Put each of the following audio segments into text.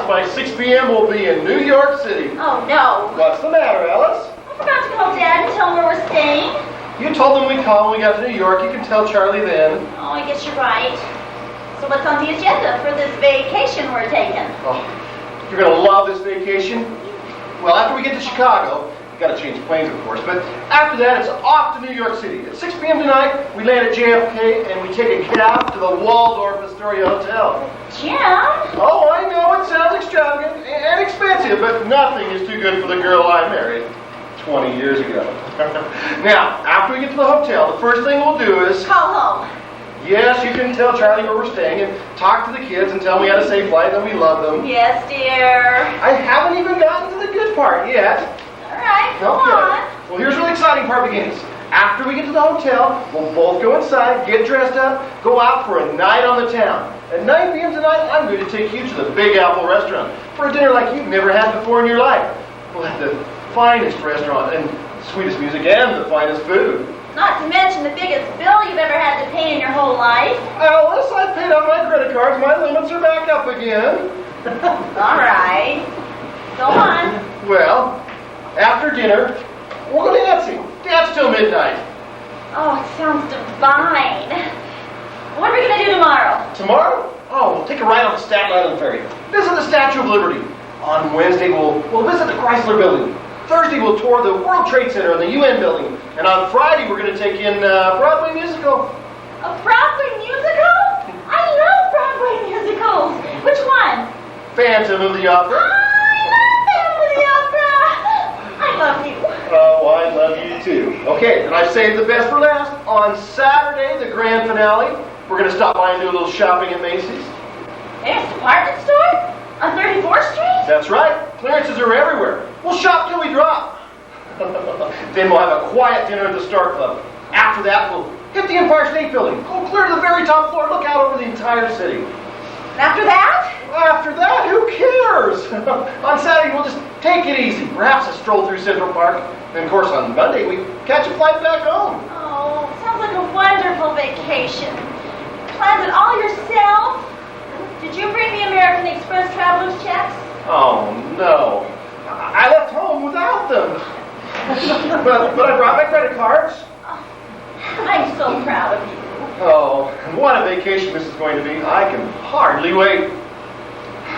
by 6 p.m. we'll be in New York City. Oh, no. What's the matter, Alice? I forgot to call Dad and tell him where we're staying. You told them we'd call when we got to New York. You can tell Charlie then. Oh, I guess you're right. So what's on the agenda for this vacation we're taking? Oh, you're going to love this vacation. Well, after we get to Chicago, we got to change planes, of course, but after that, it's off to New York City. At 6 p.m. tonight, we land at JFK, and we take a cab to the Waldorf Astoria Hotel. Jim? Oh, I know, it sounds extravagant and expensive, but nothing is too good for the girl I married 20 years ago. Now, after we get to the hotel, the first thing we'll do is... Call home. Yes, you can tell Charlie where we're staying and talk to the kids and tell them we had a safe flight and we love them. Yes, dear. I haven't even gotten to the good part yet. All right, come on. Well, here's where the exciting part begins. After we get to the hotel, we'll both go inside, get dressed up, go out for a night on the town. At 9 p.m. tonight, I'm going to take you to the Big Apple restaurant for a dinner like you've never had before in your life. We'll have the finest restaurant and sweetest music and the finest food. Not to mention the biggest bill you've ever had to pay in your whole life. Alice, I've paid off my credit cards. My limits are back up again. All right. Go on. Well, after dinner, we'll go dancing. Dance till midnight. Oh, it sounds divine. What are we going to do tomorrow? Tomorrow? Oh, we'll take a ride on the Staten Island Ferry. Visit the Statue of Liberty. On Wednesday, we'll visit the Chrysler Building. Thursday, we'll tour the World Trade Center and the UN Building. And on Friday, we're going to take in a Broadway musical. A Broadway musical? I love Broadway musicals. Which one? Phantom of the Opera. I love Phantom of the Opera. I love you. Oh, I love you too. Okay, and I saved the best for last. On Saturday, the grand finale, we're going to stop by and do a little shopping at Macy's. There's a department store? On 34th Street? That's right. Clearances are everywhere. We'll shop till we drop. Then we'll have a quiet dinner at the Star Club. After that, we'll hit the Empire State Building. Go clear to the very top floor. Look out over the entire city. And after that? After that, who cares? On Saturday, we'll just take it easy. Perhaps a stroll through Central Park. And of course, on Monday, we catch a flight back home. Oh, sounds like a wonderful vacation. Planned it all yourself? Did you bring the American Express traveler's checks? Oh, no. I left home without them. but I brought my credit cards. Oh, I'm so proud of you. Oh, what a vacation this is going to be. I can hardly wait.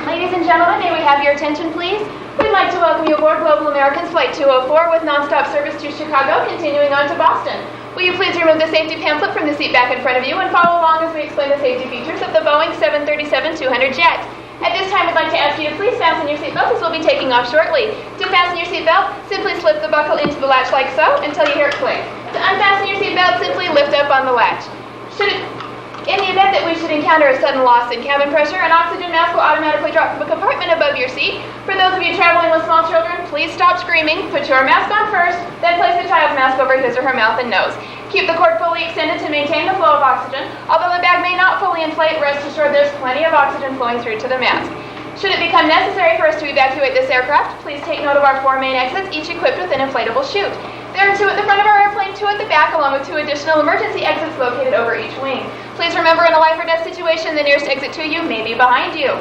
Ladies and gentlemen, may we have your attention, please? We'd like to welcome you aboard Global American's Flight 204 with nonstop service to Chicago, continuing on to Boston. Will you please remove the safety pamphlet from the seat back in front of you and follow along as we explain the safety features of the Boeing 737-200 jet. At this time, we'd like to ask you to please fasten your seatbelt as we'll be taking off shortly. To fasten your seatbelt, simply slip the buckle into the latch like so until you hear it click. To unfasten your seatbelt, simply lift up on the latch. In the event that we should encounter a sudden loss in cabin pressure, an oxygen mask will automatically drop from a compartment above your seat. For those of you traveling with small children, please stop screaming, put your mask on first, then place the child's mask over his or her mouth and nose. Keep the cord fully extended to maintain the flow of oxygen. Although the bag may not fully inflate, rest assured there's plenty of oxygen flowing through to the mask. Should it become necessary for us to evacuate this aircraft, please take note of our 4 main exits, each equipped with an inflatable chute. There are 2 at the front of our airplane, 2 at the back, along with 2 additional emergency exits located over each wing. Please remember, in a life or death situation, the nearest exit to you may be behind you.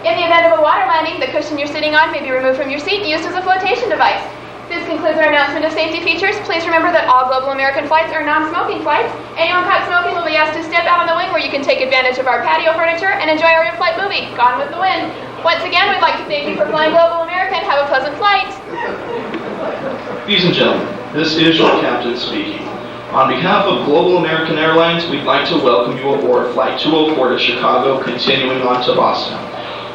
In the event of a water landing, the cushion you're sitting on may be removed from your seat and used as a flotation device. This concludes our announcement of safety features. Please remember that all Global American flights are non-smoking flights. Anyone caught smoking will be asked to step out on the wing where you can take advantage of our patio furniture and enjoy our in-flight movie, Gone with the Wind. Once again, we'd like to thank you for flying Global American. Have a pleasant flight. Ladies and gentlemen, this is your captain speaking. On behalf of Global American Airlines, we'd like to welcome you aboard Flight 204 to Chicago, continuing on to Boston.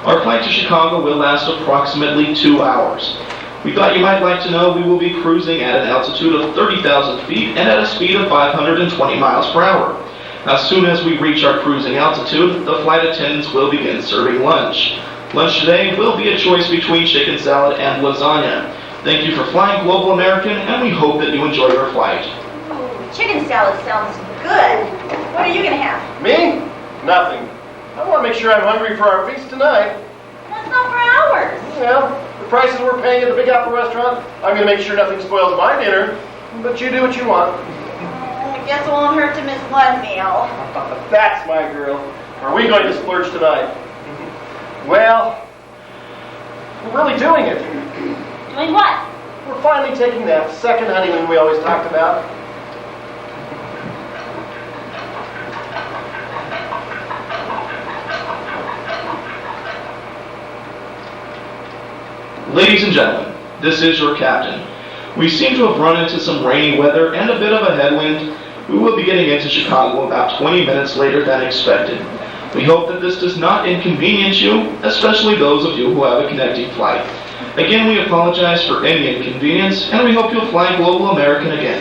Our flight to Chicago will last approximately 2 hours. We thought you might like to know we will be cruising at an altitude of 30,000 feet and at a speed of 520 miles per hour. As soon as we reach our cruising altitude, the flight attendants will begin serving lunch. Lunch today will be a choice between chicken salad and lasagna. Thank you for flying Global American, and we hope that you enjoy your flight. Chicken salad sounds good. What are you going to have? Me? Nothing. I want to make sure I'm hungry for our feast tonight. That's not for ours. Well, the prices we're paying at the Big Apple restaurant, I'm going to make sure nothing spoils my dinner. But you do what you want. I guess it won't hurt to miss one meal. That's my girl. Are we going to splurge tonight? Well, We're really doing it. Doing what? We're finally taking that second honeymoon we always talked about. Ladies and gentlemen, this is your captain. We seem to have run into some rainy weather and a bit of a headwind. We will be getting into Chicago about 20 minutes later than expected. We hope that this does not inconvenience you, especially those of you who have a connecting flight. Again, we apologize for any inconvenience, and we hope you'll fly Global American again.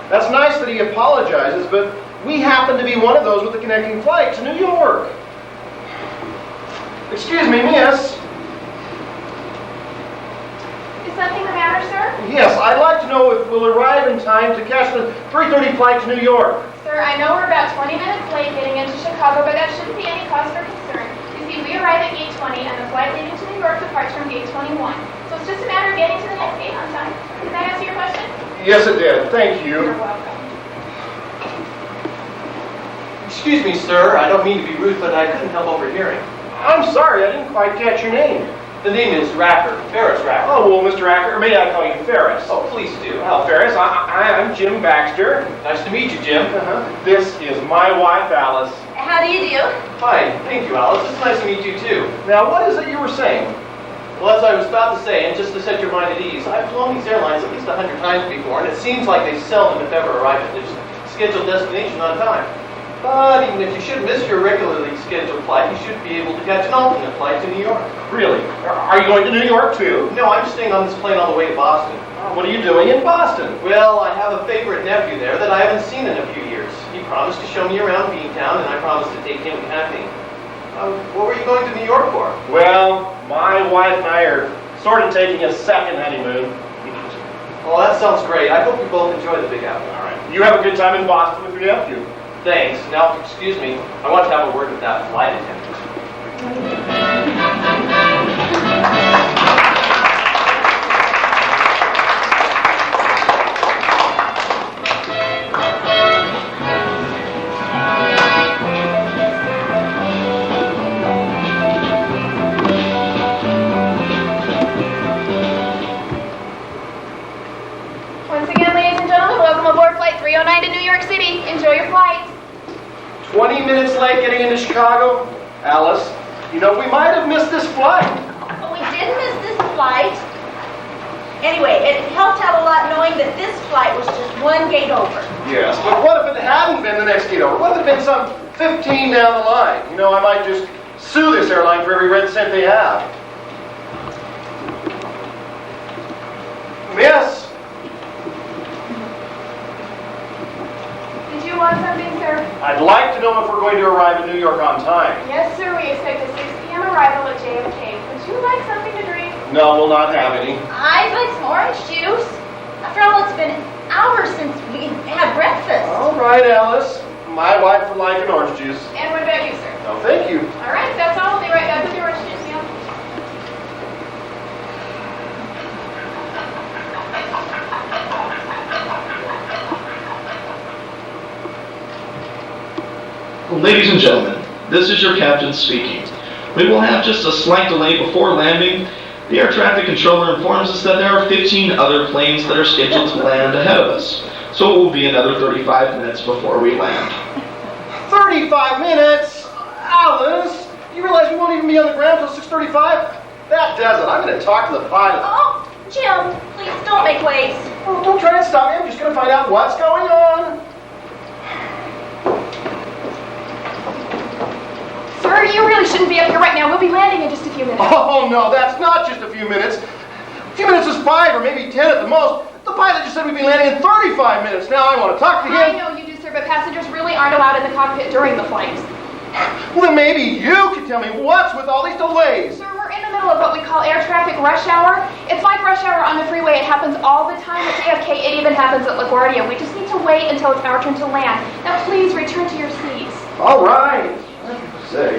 That's nice that he apologizes, but we happen to be one of those with a connecting flight to New York. Excuse me, miss. Is something the matter, sir? Yes, I'd like to know if we'll arrive in time to catch the 3:30 flight to New York. Sir, I know we're about 20 minutes late getting into Chicago, but that shouldn't be any cause for concern. You see, we arrive at gate 20, and the flight leading to New York departs from gate 21. So it's just a matter of getting to the next gate on time. Did that answer your question? Yes, it did. Thank you. You're welcome. Excuse me, sir. I don't mean to be rude, but I couldn't help overhearing. I'm sorry, I didn't quite catch your name. The name is Racker, Ferris Racker. Oh, well, Mr. Acker, or may I call you Ferris? Oh, please do. Well, Ferris, I'm Jim Baxter. Nice to meet you, Jim. This is my wife, Alice. How do you do? Fine. Thank you, Alice. It's nice to meet you, too. Now, what is it you were saying? Well, as I was about to say, and just to set your mind at ease, I've flown these airlines at least 100 times before, and it seems like they seldom, if ever, arrive at their scheduled destination on time. But even if you should miss your regularly scheduled flight, you should be able to catch an alternate flight to New York. Really? Are you going to New York, too? No, I'm staying on this plane on the way to Boston. What are you doing in Boston? Well, I have a favorite nephew there that I haven't seen in a few years. He promised to show me around Beantown, and I promised to take him hunting. What were you going to New York for? Well, my wife and I are sort of taking a second honeymoon. Well, that sounds great. I hope you both enjoy the Big Apple. All right. You have a good time in Boston with your nephew. Thanks. Now, excuse me. I want to have a word with that flight attendant. Once again, ladies and gentlemen, welcome aboard Flight 309 to New York City. Enjoy your flight. 20 minutes late getting into Chicago. Alice, you know, we might have missed this flight. Oh, we did miss this flight. Anyway, it helped out a lot knowing that this flight was just one gate over. Yes, but what if it hadn't been the next gate over? What if it had been some 15 down the line? You know, I might just sue this airline for every red cent they have. Miss? Did you want something, sir? I'd like to know if we're going to arrive in New York on time. Yes, sir. We expect a 6 p.m. arrival at JFK. Would you like something to drink? No, we'll not have any. I'd like some orange juice. After all, it's been hours since we had breakfast. All right, Alice. My wife would like an orange juice. And what about you, sir? No, thank you. All right, that's all. We'll be right back with your orange juice, ma'am. Ladies and gentlemen, this is your captain speaking. We will have just a slight delay before landing. The air traffic controller informs us that there are 15 other planes that are scheduled to land ahead of us. So it will be another 35 minutes before we land. 35 minutes? Alice, you realize we won't even be on the ground until 6:35? That does it. I'm going to talk to the pilot. Oh, Jim, please don't make waves. Oh, don't try to stop me. I'm just going to find out what's going on. Sir, you really shouldn't be up here right now. We'll be landing in just a few minutes. Oh, no, that's not just a few minutes. A few minutes is 5 or maybe 10 at the most. The pilot just said we'd be landing in 35 minutes. Now I want to talk to him. I know you do, sir, but passengers really aren't allowed in the cockpit during the flight. Well, then maybe you can tell me what's with all these delays. Sir, we're in the middle of what we call air traffic rush hour. It's like rush hour on the freeway. It happens all the time at JFK. It even happens at LaGuardia. We just need to wait until it's our turn to land. Now, please return to your seats. All right. Say.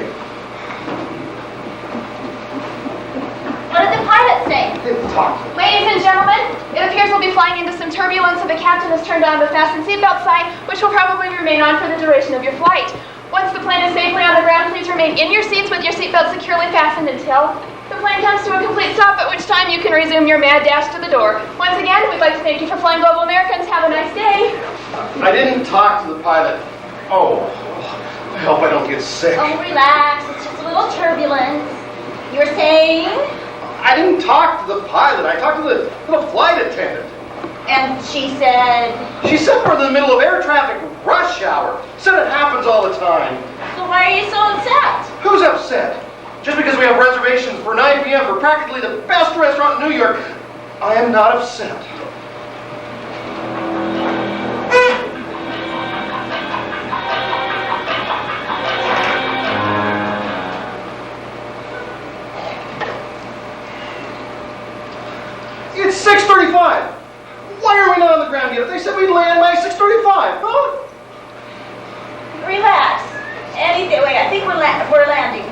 What did the pilot say? Talk. Ladies and gentlemen, it appears we'll be flying into some turbulence, and the captain has turned on the fasten seatbelt sign, which will probably remain on for the duration of your flight. Once the plane is safely on the ground, please remain in your seats with your seatbelt securely fastened until The plane comes to a complete stop, at which time you can resume your mad dash to the door. Once again, we'd like to thank you for flying Global Americans. Have a nice day. I didn't talk to the pilot. Oh, I hope I don't get sick. Oh, relax. It's just a little turbulence. You were saying? I didn't talk to the pilot. I talked to the flight attendant. And she said? She said we're in the middle of air traffic rush hour. Said it happens all the time. So why are you so upset? Who's upset? Just because we have reservations for 9 p.m. for practically the best restaurant in New York, I am not upset. It's 6:35. Why are we not on the ground yet? They said we'd land by 6:35, huh? Relax. Anything. Wait, I think we're landing.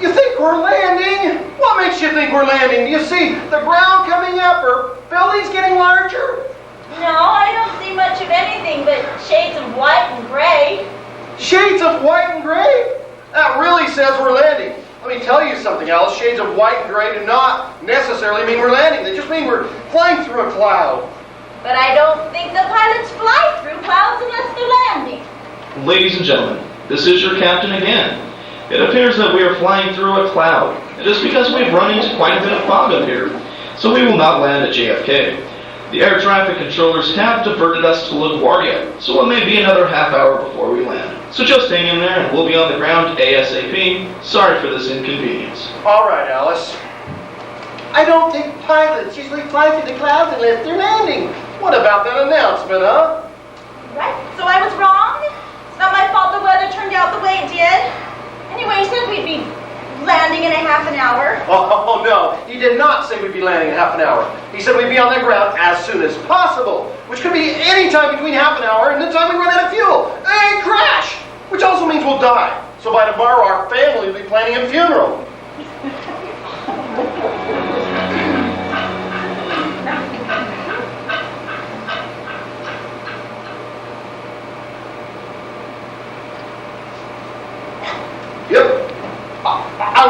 You think we're landing? What makes you think we're landing? Do you see the ground coming up or buildings getting larger? No, I don't see much of anything but shades of white and gray. Shades of white and gray? That really says we're landing. Let me tell you something, Alice. Shades of white and gray do not necessarily mean we're landing. They just mean we're flying through a cloud. But I don't think the pilots fly through clouds unless they're landing. Ladies and gentlemen, this is your captain again. It appears that we are flying through a cloud. It is because we've run into quite a bit of fog up here, so we will not land at JFK. The air traffic controllers have diverted us to LaGuardia, so it may be another half hour before we land. So just hang in there and we'll be on the ground ASAP. Sorry for this inconvenience. All right, Alice. I don't think pilots usually fly through the clouds unless they're landing. What about that announcement, huh? Right? So I was wrong? It's not my fault the weather turned out the way it did. Anyway, he said we'd be landing in a half an hour. Oh, no. He did not say we'd be landing in half an hour. He said we'd be on the ground as soon as possible, which could be any time between half an hour and the time we run out of fuel. And crash! Which also means we'll die. So by tomorrow, our family will be planning a funeral. Yep. I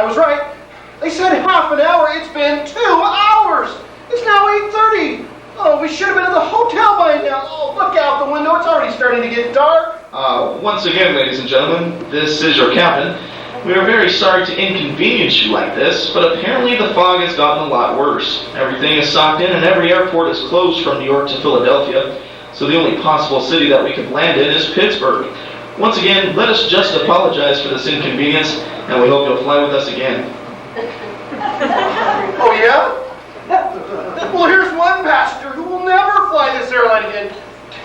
was right. They said half an hour. It's been 2 hours. It's now 8:30. Oh, we should have been at the hotel by now. Oh, look out the window. It's already starting to get dark. Once again, ladies and gentlemen, this is your captain. We are very sorry to inconvenience you like this, but apparently the fog has gotten a lot worse. Everything is socked in and every airport is closed from New York to Philadelphia, so the only possible city that we could land in is Pittsburgh. Once again, let us just apologize for this inconvenience, and we hope you'll fly with us again. Oh, yeah? Well, here's one passenger who will never fly this airline again.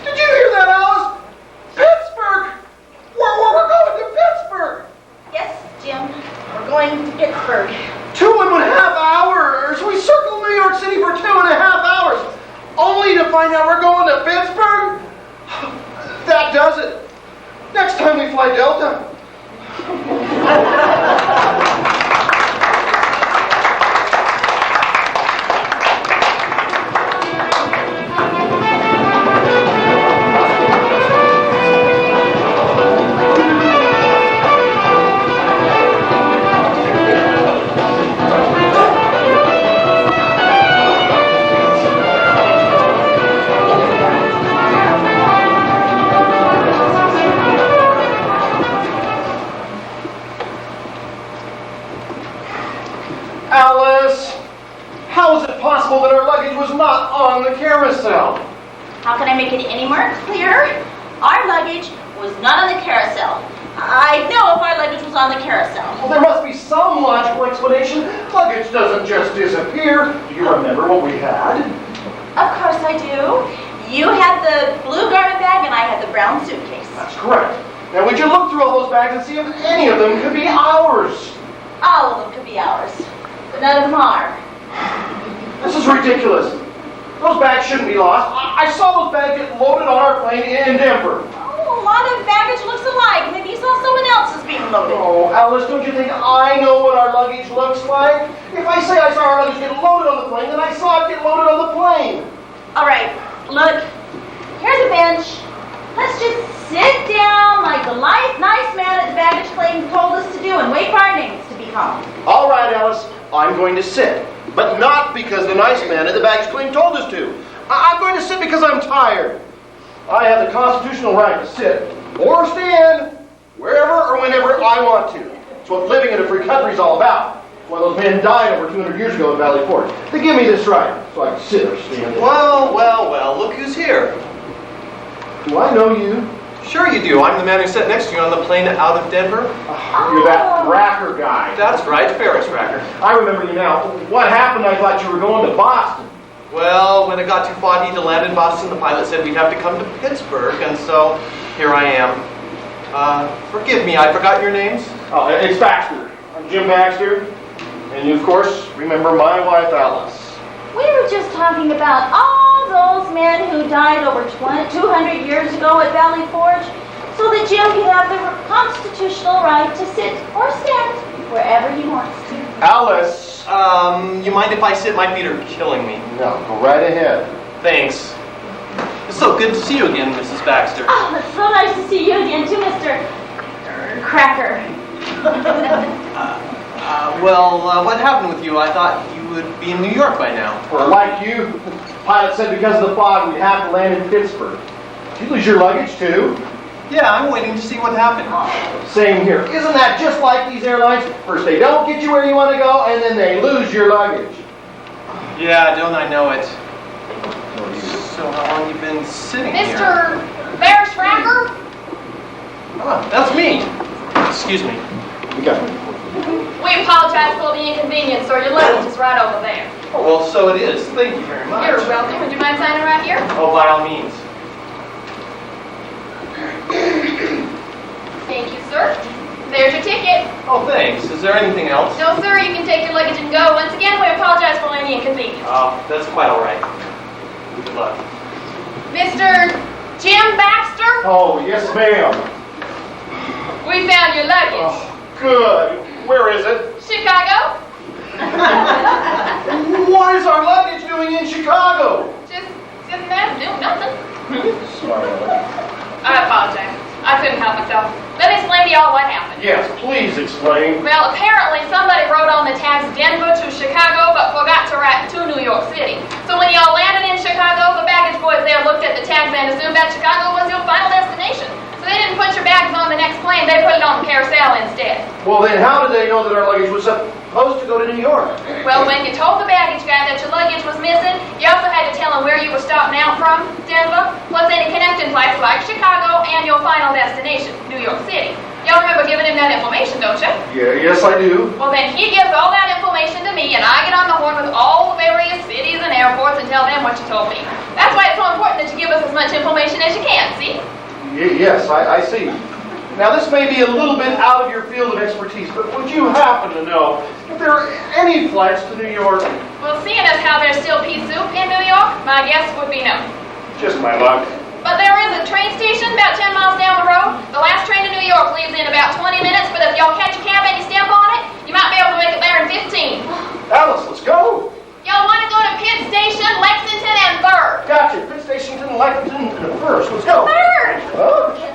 Did you hear that, Alice? Pittsburgh! We're going to Pittsburgh! Yes, Jim. We're going to Pittsburgh. 2.5 hours! We circled New York City for 2.5 hours, only to find out we're going to Pittsburgh? That does it. Next time we fly Delta. Alice, how is it possible that our luggage was not on the carousel? How can I make it any more clear? Our luggage was not on the carousel. I know if our luggage was on the carousel. Well, there must be some logical explanation. Luggage doesn't just disappear. Do you remember what we had? Of course I do. You had the blue garment bag and I had the brown suitcase. That's correct. Now, would you look through all those bags and see if any of them could be ours? All of them could be ours, but none of them are. This is ridiculous. Those bags shouldn't be lost. I saw those bags get loaded on our plane in Denver. Oh, a lot of baggage looks alike. Maybe you saw someone else's being loaded. Oh, Alice, don't you think I know what our luggage looks like? If I say I saw our luggage get loaded on the plane, then I saw it get loaded on the plane. All right, look, here's a bench. Let's just sit down like the nice man at the baggage claim told us to do and wait for our names to be called. All right, Alice. to sit. But not because the nice man at the baggage claim told us to. I'm going to sit because I'm tired. I have the constitutional right to sit or stand wherever or whenever I want to. It's what living in a free country is all about. It's why those men died over 200 years ago in Valley Forge. They give me this right so I can sit or stand. Well, look who's here. Do I know you? Sure you do. I'm the man who sat next to you on the plane out of Denver. You're that Racker guy. That's right, Ferris Racker. I remember you now. What happened? I thought you were going to Boston. Well, when it got too foggy to land in Boston, the pilot said we'd have to come to Pittsburgh, and so here I am. Forgive me, I forgot your names. Oh, it's Baxter. I'm Jim Baxter. And you, of course, remember my wife, Alice. We were just talking about all those men who died over 200 years ago at Valley Forge, so that Jim could have the constitutional right to sit or stand wherever he wants to. Alice! You mind if I sit? My feet are killing me. No, go right ahead. Thanks. It's so good to see you again, Mrs. Baxter. Oh, it's so nice to see you again, too, Mr. Cracker. What happened with you? I thought you would be in New York by now. Well, like you, the pilot said because of the fog we'd have to land in Pittsburgh. Did you lose your luggage, too? Yeah, I'm waiting to see what happened. Same here. Isn't that just like these airlines? First they don't get you where you want to go, and then they lose your luggage. Yeah, don't I know it? So how long you been sitting here? Mr. Ferris Racker? Ah, that's me. Excuse me. You got it. We apologize for the inconvenience, sir. Your luggage is right over there. Oh, well, so it is. Thank you very much. You're welcome. Would you mind signing right here? Oh, by all means. Thank you, sir. There's your ticket. Oh, thanks. Is there anything else? No, sir, you can take your luggage and go. Once again, we apologize for any inconvenience. Oh, that's quite all right. Good luck. Mr. Jim Baxter, Oh, yes, ma'am. we found your luggage. Oh, good. Where is it? Chicago? What is our luggage doing in Chicago? Just sitting there doing nothing. Sorry. I apologize. I couldn't help myself. Let me explain to y'all what happened. Yes, please explain. Well, apparently somebody wrote on the tags Denver to Chicago, but forgot to write to New York City. So when y'all landed in Chicago, the baggage boys there looked at the tags and assumed that Chicago was your final destination. So they didn't put your bags on the next plane, they put it on the carousel instead. Well, then how did they know that our luggage was supposed to go to New York? Well, when you told the baggage guy that your luggage was missing, you also had to tell him where you were stopping out from, Denver, plus any connecting place like Chicago, and your final destination, New York City. Y'all remember giving him that information, don't you? Yeah, yes, I do. Well, then he gives all that information to me, and I get on the horn with all the various cities and airports and tell them what you told me. That's why it's so important that you give us as much information as you can, see? Yes, I see. Now, this may be a little bit out of your field of expertise, but would you happen to know if there are any flights to New York? Well, seeing as how there's still pea soup in New York, my guess would be no. Just my luck. But there is a train station about 10 miles down the road. The last train to New York leaves in about 20 minutes, but if y'all catch a cab and you stamp on it, you might be able to make it there in 15. Alice, let's go. Y'all want to go to Pitt Station, Lexington, and Bird? Gotcha. Pitt Station, Lexington, and first. Let's go. Bird! Oh.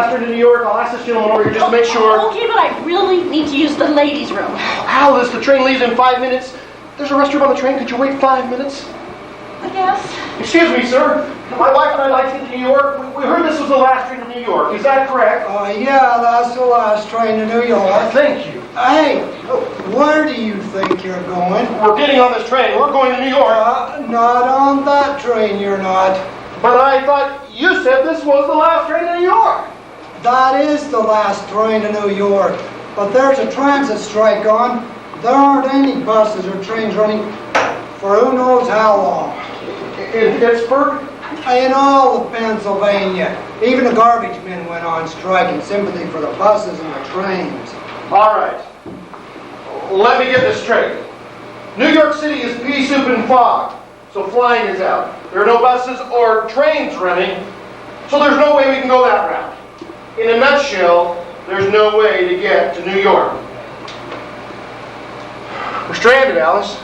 To New York. I'll ask this gentleman over here just to make sure. Okay, but I really need to use the ladies' room. Alice, the train leaves in 5 minutes. There's a restroom on the train. Could you wait 5 minutes? I guess. Excuse me, sir. My wife and I like to get to New York. We heard this was the last train to New York. Is that correct? Yeah, that's the last train to New York. Thank you. Hey, where do you think you're going? We're getting on this train. We're going to New York. Not on that train, you're not. But I thought you said this was the last train to New York. That is the last train to New York. But there's a transit strike on. There aren't any buses or trains running for who knows how long. In Pittsburgh? In all of Pennsylvania. Even the garbage men went on strike in sympathy for the buses and the trains. All right. Let me get this straight. New York City is pea soup and fog, so flying is out. There are no buses or trains running, so there's no way we can go that route. In a nutshell, there's no way to get to New York. We're stranded, Alice.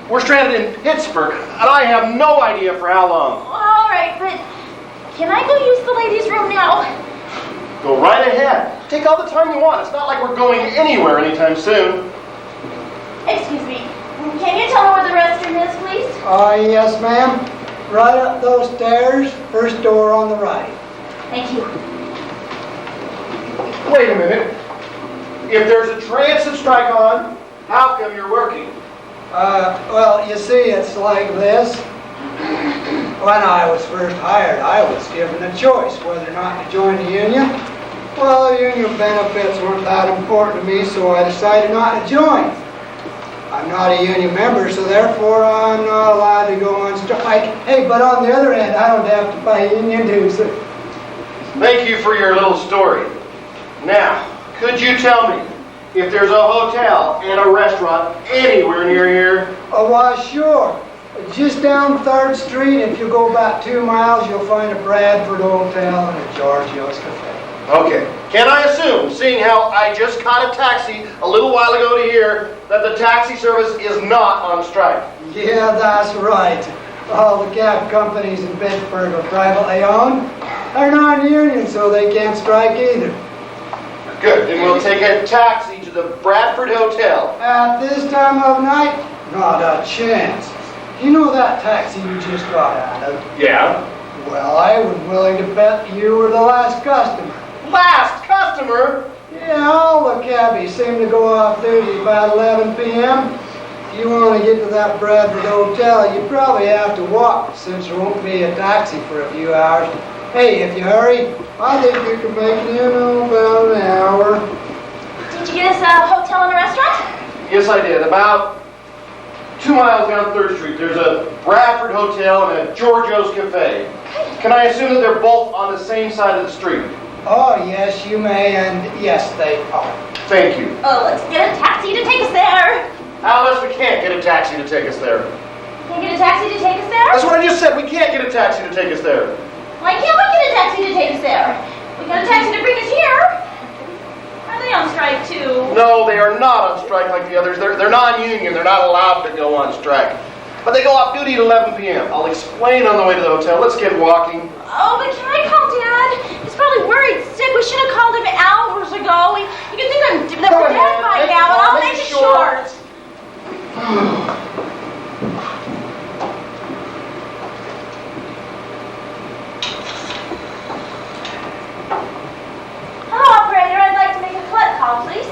We're stranded in Pittsburgh, and I have no idea for how long. All right, but can I go use the ladies' room now? Go right ahead. Take all the time you want. It's not like we're going anywhere anytime soon. Excuse me. Can you tell me where the restroom is, please? Yes, ma'am. Right up those stairs, first door on the right. Thank you. Wait a minute. If there's a transit strike on, how come you're working? Well, you see, it's like this. When I was first hired, I was given a choice whether or not to join the union. Well, the union benefits weren't that important to me, so I decided not to join. I'm not a union member, so therefore I'm not allowed to go on strike. Hey, but on the other hand, I don't have to pay union dues. Thank you for your little story. Now, could you tell me if there's a hotel and a restaurant anywhere near here? Oh, why, sure. Just down 3rd Street, if you go about 2 miles, you'll find a Bradford Hotel and a Giorgio's Cafe. Okay. Can I assume, seeing how I just caught a taxi a little while ago to here, that the taxi service is not on strike? Yeah, that's right. All the cab companies in Pittsburgh are privately owned. They're non-union, so they can't strike either. Good. Then we'll take a taxi to the Bradford Hotel. At this time of night, not a chance. You know that taxi you just got out of? Yeah. Well, I was willing to bet you were the last customer. Last customer? Yeah, all the cabbies seem to go off duty about 11 p.m. If you want to get to that Bradford Hotel, you probably have to walk, since there won't be a taxi for a few hours. Hey, if you hurry, I think you can make it in about an hour. Did you get us a hotel and a restaurant? Yes, I did. About 2 miles down 3rd Street, there's a Bradford Hotel and a Giorgio's Cafe. Can I assume that they're both on the same side of the street? Oh, yes, you may, and yes, they are. Thank you. Oh, let's get a taxi to take us there. Alice, we can't get a taxi to take us there. Can you get a taxi to take us there? That's what I just said. We can't get a taxi to take us there. Why can't we get a taxi to take us there? We got a taxi to bring us here. Are they on strike too? No, they are not on strike like the others. They're non-union. They're not allowed to go on strike. But they go off duty at 11 p.m. I'll explain on the way to the hotel. Let's get walking. Oh, but can I call Dad? He's probably worried sick. We should have called him hours ago. You can think that we're dead by now, and I'll make it short. Hello, operator. I'd like to make a collect call, please.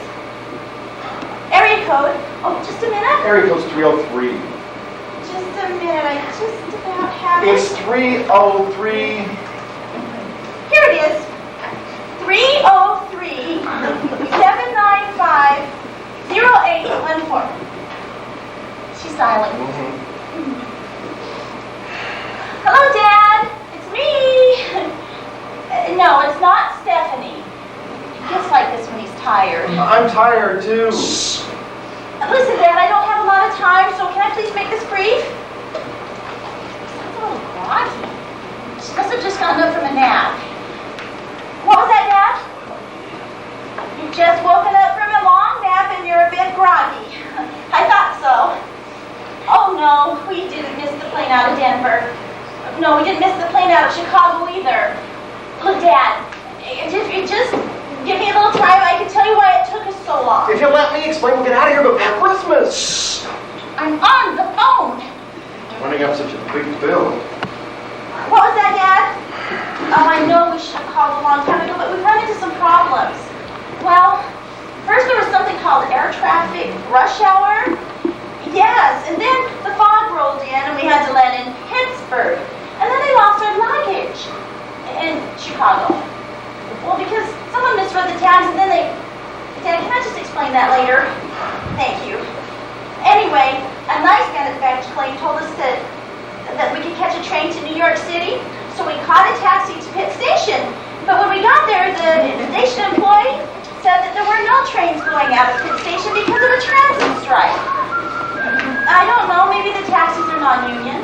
Area code. Oh, just a minute. Area code's 303. Just a minute. I just about have it. It's 303. Here it is. 303-795-0814. She's dialing. Hello, Dad. It's me. No, it's not Stephanie. He gets like this when he's tired. I'm tired too. Listen, Dad, I don't have a lot of time, so can I please make this brief? She's a little groggy. She must have just gotten up from a nap. What was that, Dad? You've just woken up from a long nap and you're a bit groggy. I thought so. Oh, no, we didn't miss the plane out of Denver. No, we didn't miss the plane out of Chicago either. Look, Dad, just give me a little time. I can tell you why it took us so long. If you let me explain, we'll get out of here before Christmas. I'm on the phone. Running up such a big bill. What was that, Dad? Oh, I know we should have called a long time ago, but we've run into some problems. Well, first there was something called air traffic rush hour. Yes, and then the fog rolled in and we had to land in Pittsburgh. And then they lost our luggage in Chicago. Well, because someone misread the tags and then they... Dad, can I just explain that later? Thank you. Anyway, a nice manufactured plane told us that that we could catch a train to New York City, so we caught a taxi to Pitt Station. But when we got there, the station employee said that there were no trains going out of Pitt Station because of a transit strike. I don't know, maybe the taxis are non-union.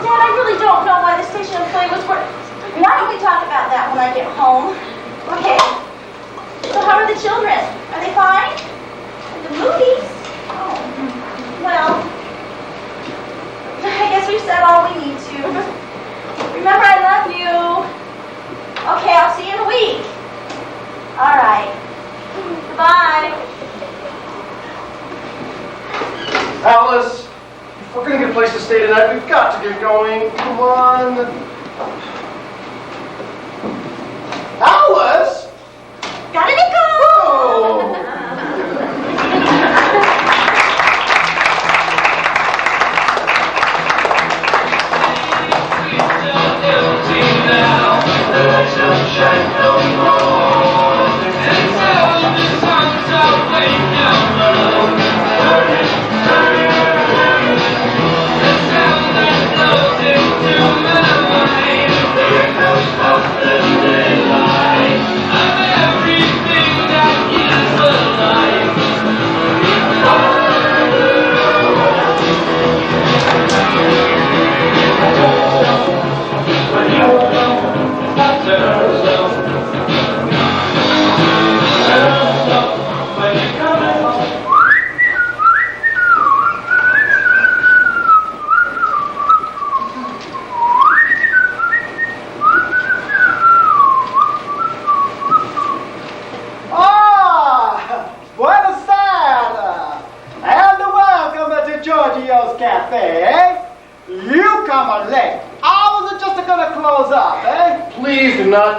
Dad, I really don't know why the station employee was working. Why don't we talk about that when I get home? Okay? So how are the children? Are they fine? The movies? Oh, well, I guess we've said all we need to. Remember, I love you. Okay, I'll see you in a week. All right. Bye. Alice, if we're going to get a place to stay tonight, we've got to get going. Come on. Alice! Gotta go! Oh!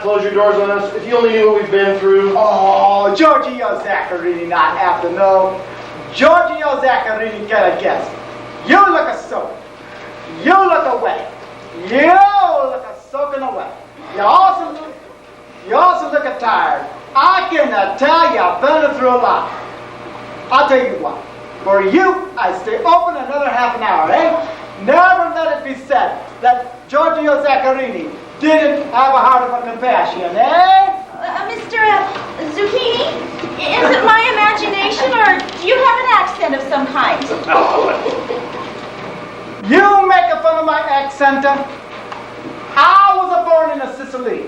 Close your doors on us. If you only knew what we've been through. Oh, Giorgio Zaccarini not have to know. Giorgio Zaccarini gotta guess. You look a soak. You look away. You look a soaking away. You also look a tired. I can tell you've been through a lot. I'll tell you what. For you, I stay open another half an hour, eh? Never let it be said that Giorgio Zaccarini didn't have a heart of compassion, eh? Mr. Zucchini, is it my imagination, or do you have an accent of some kind? You making fun of my accent? I was born in Sicily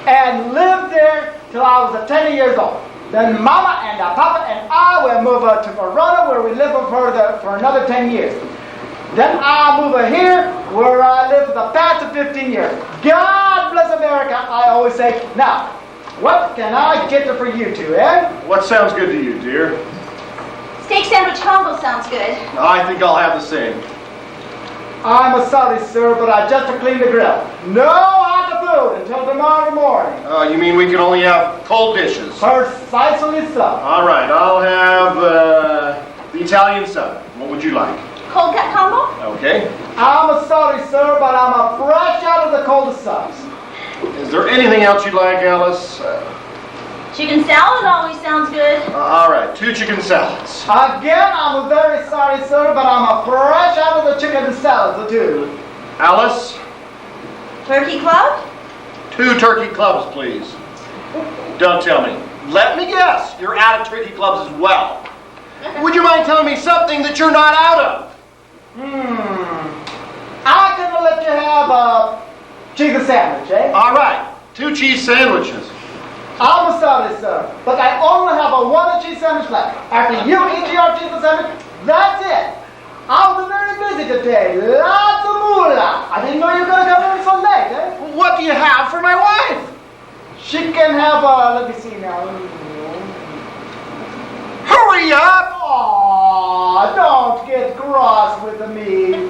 and lived there till I was 10 years old. Then Mama and Papa and I will move to Verona, where we live for another 10 years. Then I move here, where I live for the past 15 years. God bless America, I always say. Now, what can I get for you two, eh? What sounds good to you, dear? Steak sandwich combo sounds good. I think I'll have the same. I'm sorry, sir, but I just cleaned the grill. No hot food until tomorrow morning. You mean we can only have cold dishes? Precisely so. All right, I'll have the Italian sub. What would you like? Cold cut combo? Okay. I'm sorry, sir, but I'm fresh out of the cold subs. Is there anything else you'd like, Alice? Chicken salad always sounds good. All right, 2 chicken salads. Again, I'm very sorry, sir, but I'm fresh out of the chicken salads, too. Alice? Turkey club? 2 turkey clubs, please. Don't tell me. Let me guess, you're out of turkey clubs as well. Would you mind telling me something that you're not out of? I'm gonna let you have a chicken sandwich, eh? All right, 2 cheese sandwiches. I'm sorry, sir, but I only have a 1 cheese sandwich left. After you eat your chicken sandwich, that's it. I was very busy today. Lots of moolah. I didn't know you were gonna come in so late, eh? What do you have for my wife? She can have a, let me see now. Hurry up! Aw, don't get cross with me.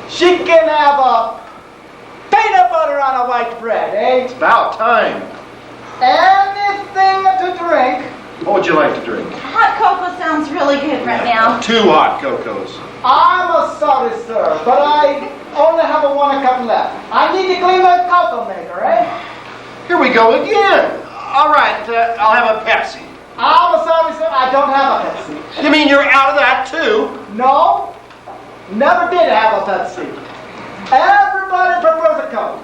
She can have a peanut butter on a white bread, eh? It's about time. Anything to drink. What would you like to drink? Hot cocoa sounds really good right now. 2 hot cocos. I'm sorry, sir, but I only have a 1 cup left. I need to clean my cocoa maker, eh? Here we go again. All right, I'll have a Pepsi. I'm sorry, sir, I don't have a Pepsi. You mean you're out of that too? No, Never did have a Pepsi. Everybody prefers a Coke.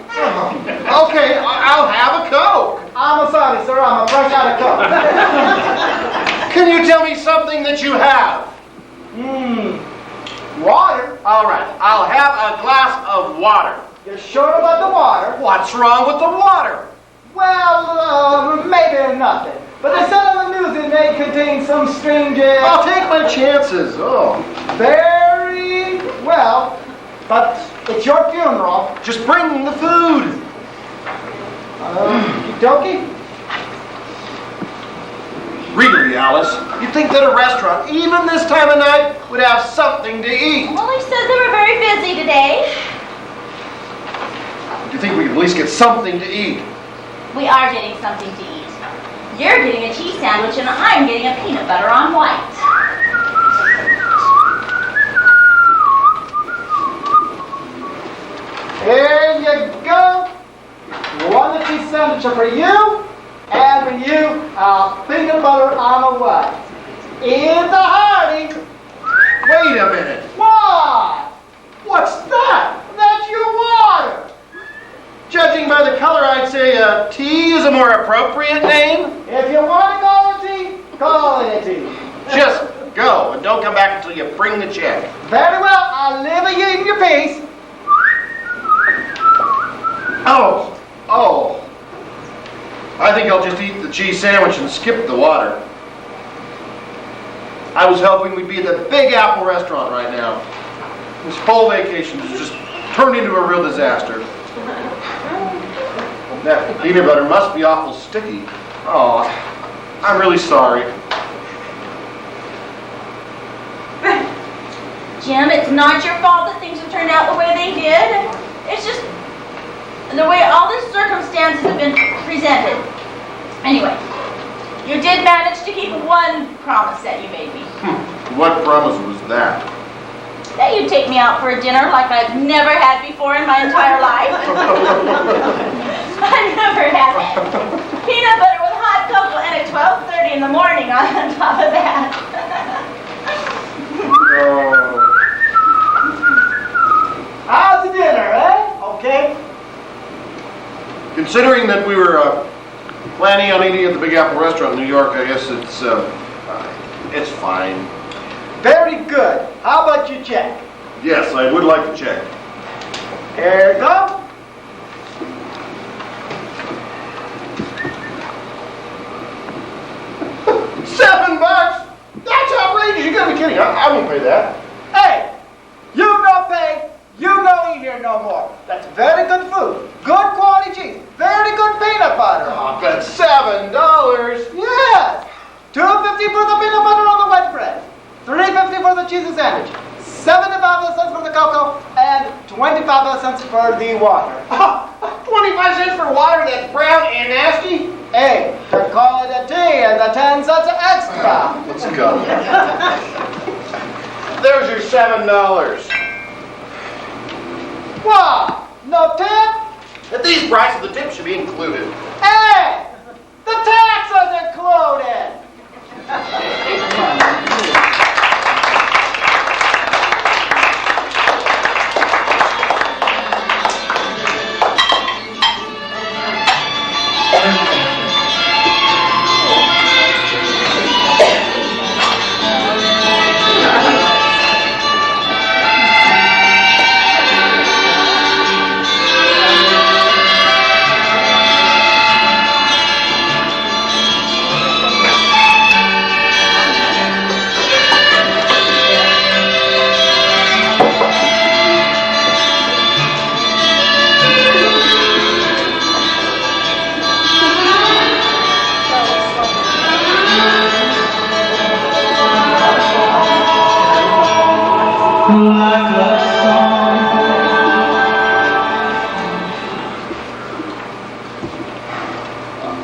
Okay, I'll have a Coke. I'm sorry, sir. I'm a fresh out of Coke. Can you tell me something that you have? Water? All right, I'll have a glass of water. You sure about the water? What's wrong with the water? Well, maybe nothing. But they said on the news it may contain some strange... I'll take my chances. Oh. Very well. But it's your funeral. Just bring the food. Dokey? Really, Alice? You think that a restaurant, even this time of night, would have something to eat? Well, he says they were very busy today. Do you think we could at least get something to eat? We are getting something to eat. You're getting a cheese sandwich and I'm getting a peanut butter on white. Here you go. One cheese sandwich for you, and for you, peanut butter on a white. It's a hearty. Wait a minute. What? What's that? That's your water. Judging by the color, I'd say tea is a more appropriate name. If you want to call it tea, call it a tea. Just go and don't come back until you bring the check. Very well, I'll leave you in your peace. Oh. I think I'll just eat the cheese sandwich and skip the water. I was hoping we'd be at the Big Apple restaurant right now. This whole vacation has just turned into a real disaster. That peanut butter must be awful sticky. Oh, I'm really sorry. Jim, it's not your fault that things have turned out the way they did. It's just the way all the circumstances have been presented. Anyway, you did manage to keep one promise that you made me. What promise was that? That you'd take me out for a dinner like I've never had before in my entire life. I never had peanut butter with hot cocoa and at 12:30 in the morning on top of that. Oh. How's the dinner, eh? Okay. Considering that we were planning on eating at the Big Apple restaurant in New York, I guess it's fine. Very good. How about your check? Yes, I would like to check. Here you go. $7? That's outrageous. You gotta be kidding. I won't pay that. Hey, you no pay, you no eat here no more. That's very good food. Good quality cheese. Very good peanut butter. Oh, but $7? Yes. $2.50 for the peanut butter on the white bread. $3.50 for the cheese sandwich. 75 cents for the cocoa and 25 cents for the water. 25 cents for water that's brown and nasty? Hey, to call it a tea and the 10 cents extra. Let's go. There's your $7. What? No tip? At these prices, the tip should be included. Hey, the tax is included.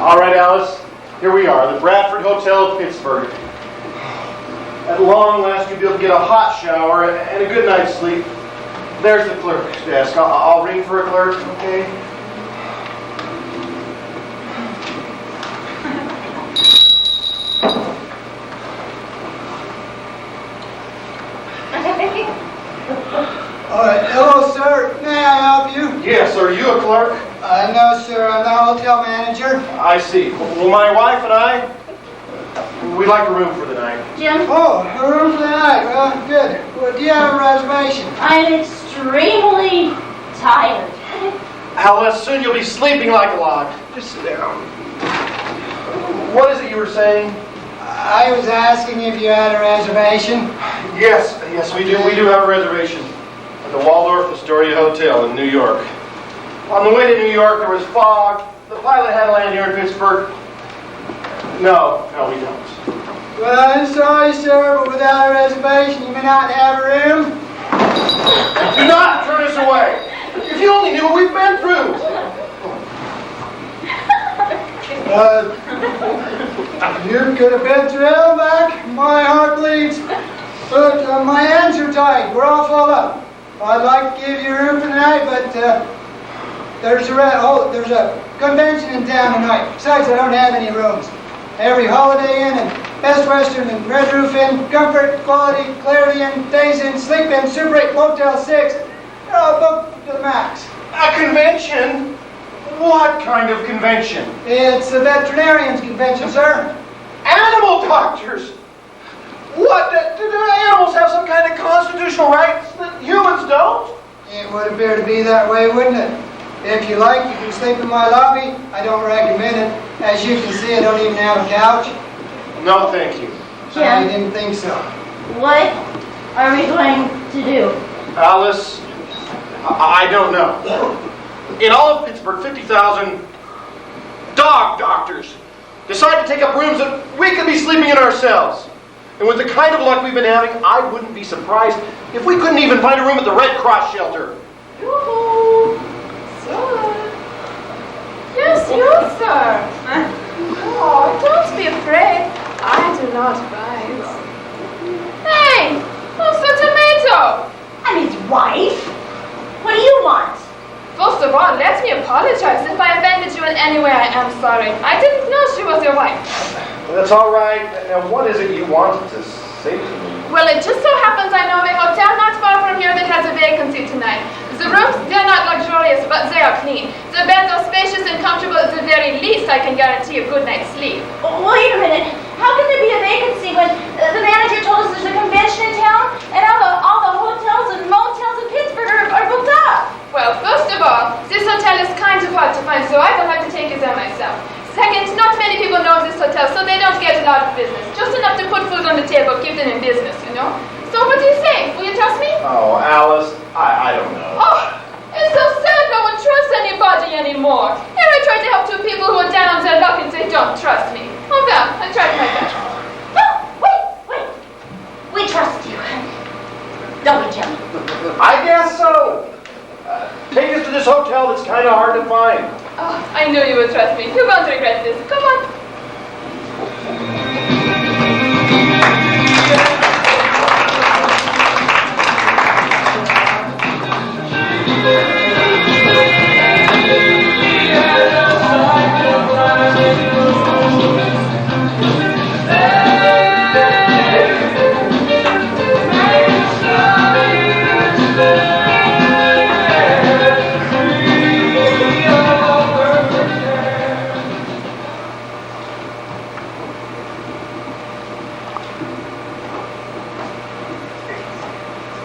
All right, Alice, here we are, the Bradford Hotel, Pittsburgh. At long last, you'll be able to get a hot shower and a good night's sleep. There's the clerk's desk. I'll ring for a clerk, okay? All right, hello, sir. May I help you? Yes, are you a clerk? No, sir. I'm the hotel manager. I see. Well, my wife and I, we'd like a room for the night. Jim, Oh, a room for the night. Well, good. Well, do you have a reservation? I'm extremely tired. Alice, soon you'll be sleeping like a log. Just sit down. What is it you were saying? I was asking if you had a reservation. Yes, we do. We do have a reservation at the Waldorf Astoria Hotel in New York. On the way to New York, there was fog. The pilot had to land here in Pittsburgh. No, we don't. Well, I'm sorry, sir, but without a reservation, you may not have a room. Do not turn us away. If you only knew what we've been through. You could have been through hell back. My heart bleeds. But my hands are tied. We're all full up. I'd like to give you a room for the night, but there's a convention in town tonight. Besides, I don't have any rooms. Every Holiday Inn and Best Western and Red Roof Inn, Comfort, Quality, Clarity Inn, Days Inn, Sleep Inn, Super 8, Motel 6, they're all booked to the max. A convention? What kind of convention? It's a veterinarian's convention, sir. Animal doctors! What? Do animals have some kind of constitutional rights that humans don't? It would appear to be that way, wouldn't it? If you like, you can sleep in my lobby. I don't recommend it. As you can see, I don't even have a couch. No, thank you. I Jim, didn't think so. what are we going to do? Alice, I don't know. In all of Pittsburgh, 50,000 dog doctors decide to take up rooms that we could be sleeping in ourselves. And with the kind of luck we've been having, I wouldn't be surprised if we couldn't even find a room at the Red Cross shelter. Yoo-hoo! Sir. Yes, you, sir. Oh, don't be afraid. I do not bite. Hey, who's the tomato? I'm his wife. What do you want? First of all, let me apologize. If I offended you in any way, I am sorry. I didn't know she was your wife. That's all right. Now, what is it you wanted to say to me? Well, it just so happens I know of a hotel not far from here that has a vacancy tonight. The rooms, they're not luxurious, but they are clean. The beds are spacious and comfortable. At the very least, I can guarantee a good night's sleep. Wait a minute. How can there be a vacancy when the manager told us there's a convention in town and all the hotels and motels in Pittsburgh are booked up? Well, first of all, this hotel is kind of hard to find, so I will have to take you there myself. Second, not many people know this hotel, so they don't get a lot of business. Just enough to put food on the table, keep them in business, you know? So what do you say? Will you trust me? Oh, Alice, I don't know. Oh, it's so sad no one trusts anybody anymore. Here I try to help two people who are down on their luck and they don't trust me. Oh well, I tried my best. Oh, wait. We trust you. Don't we, Jim? I guess so. Take us to this hotel that's kind of hard to find. Oh, I knew you would trust me. You won't regret this. Come on.